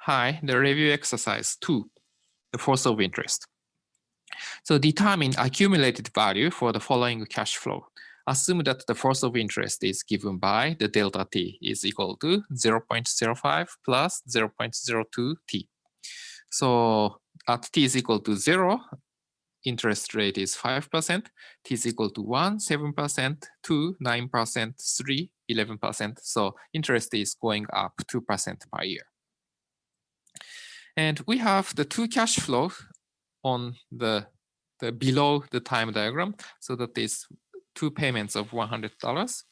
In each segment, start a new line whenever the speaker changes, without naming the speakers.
high, the review exercise 2, the force of interest. So determine accumulated value for the following cash flow. Assume that the force of interest is given by the delta t is equal to 0.05 plus 0.02 t. So at t is equal to 0, interest rate is 5%, t is equal to 1, 7%, 2, 9%, 3, 11%. So interest is going up 2% per year. And we have the two cash flows on the below the time diagram. So that is two payments of $100.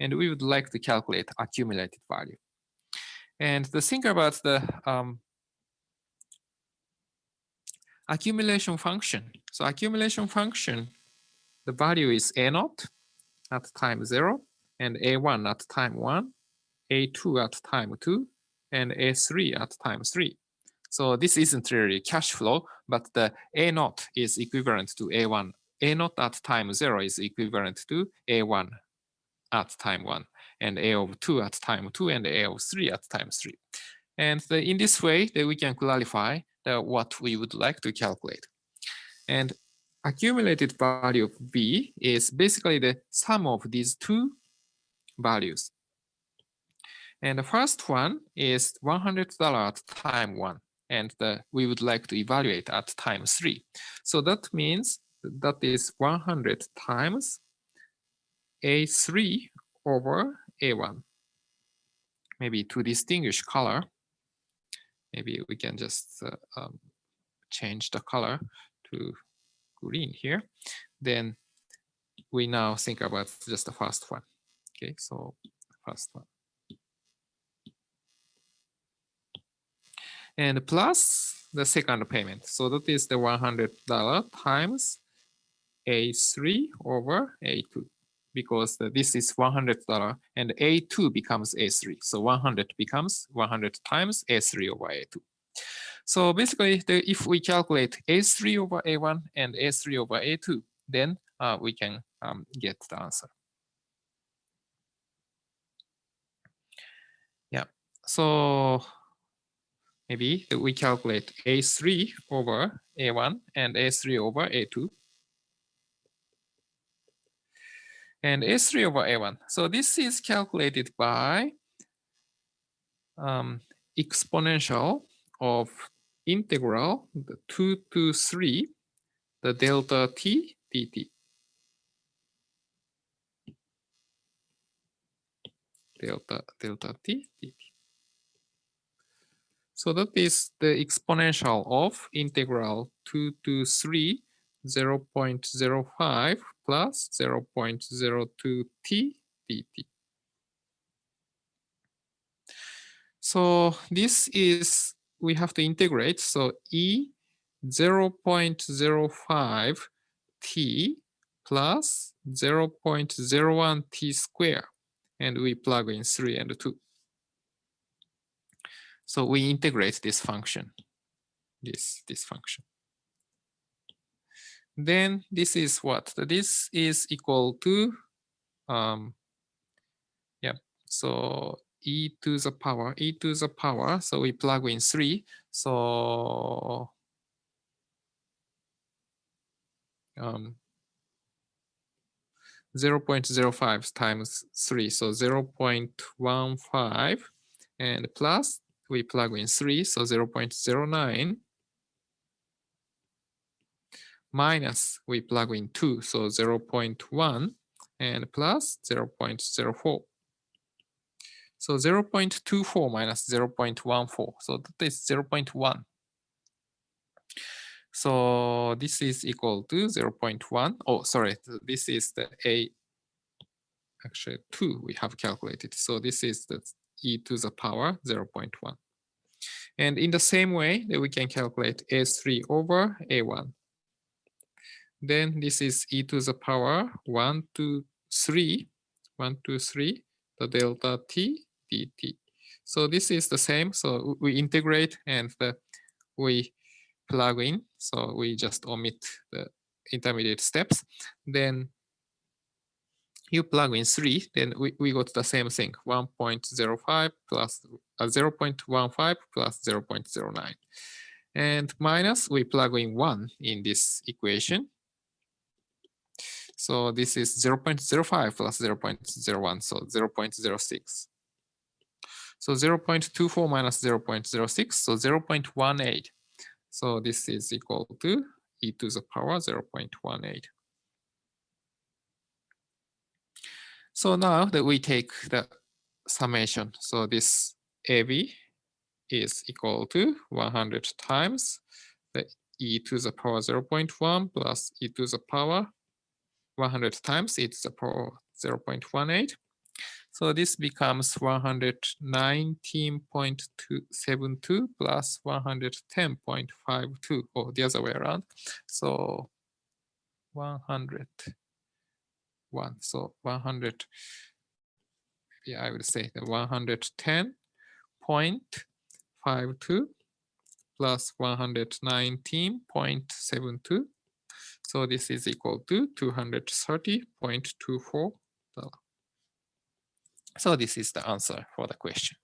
And we would like to calculate accumulated value. And the thing about the accumulation function. So accumulation function, the value is A0 at time 0, and A1 at time 1, A2 at time 2, and A3 at time 3. So this isn't really cash flow, but the A0 is equivalent to A1. A0 at time 0 is equivalent to A1 at time 1, and A of 2 at time 2, and A of 3 at time 3. And in this way, we can clarify what we would like to calculate. And accumulated value of B is basically the sum of these two values. And the first one is $100 at time 1, and we would like to evaluate at time 3. So that means that is 100 times A3 over A1. Maybe to distinguish color, maybe we can just change the color to green here. Then we now think about just the first one. Okay, so first one. And plus the second payment. So that is the $100 times A3 over A2. Because this is $100 and A2 becomes A3. So 100 becomes 100 times A3 over A2. So basically, if we calculate A3 over A1 and A3 over A2, then we can get the answer. Yeah, so maybe we calculate A3 over A1 and A3 over A2. And A3 over A1. So this is calculated by exponential of integral 2 to 3, the delta t dt. Delta t dt. So that is the exponential of integral 2 to 3, 0.05 plus 0.02 t dt. So this is, we have to integrate. So E 0.05 t plus 0.01 t square. And we plug in 3 and 2. So we integrate this function, this function. Then this is what? This is equal to, so e to the power, so we plug in 3. So 0.05 times 3, so 0.15, and plus we plug in 3, so 0.09, minus we plug in 2, so 0.1, and plus 0.04. So 0.24 minus 0.14, so that is 0.1. So this is equal to 0.1. Oh, sorry, this is the actually 2 we have calculated. So this is the e to the power 0.1. And in the same way that we can calculate A3 over A1. Then this is e to the power 1 to 3, the delta t dt. So this is the same. So we integrate and we plug in. So we just omit the intermediate steps. Then you plug in 3, then we got the same thing, 1.05 plus 0.15 plus 0.09. And minus, we plug in 1 in this equation. So this is 0.05 plus 0.01, so 0.06. So 0.24 minus 0.06, so 0.18. So this is equal to e to the power 0.18. So now that we take the summation, so this AB is equal to 100 times the e to the power 0.1 plus e to the power 100 times e to the power 0.18. So this becomes 119.72 plus 110.52, or the other way around. So 101. So 100, yeah, I would say the 110.52 plus 119.72. So this is equal to $230.24. So this is the answer for the question.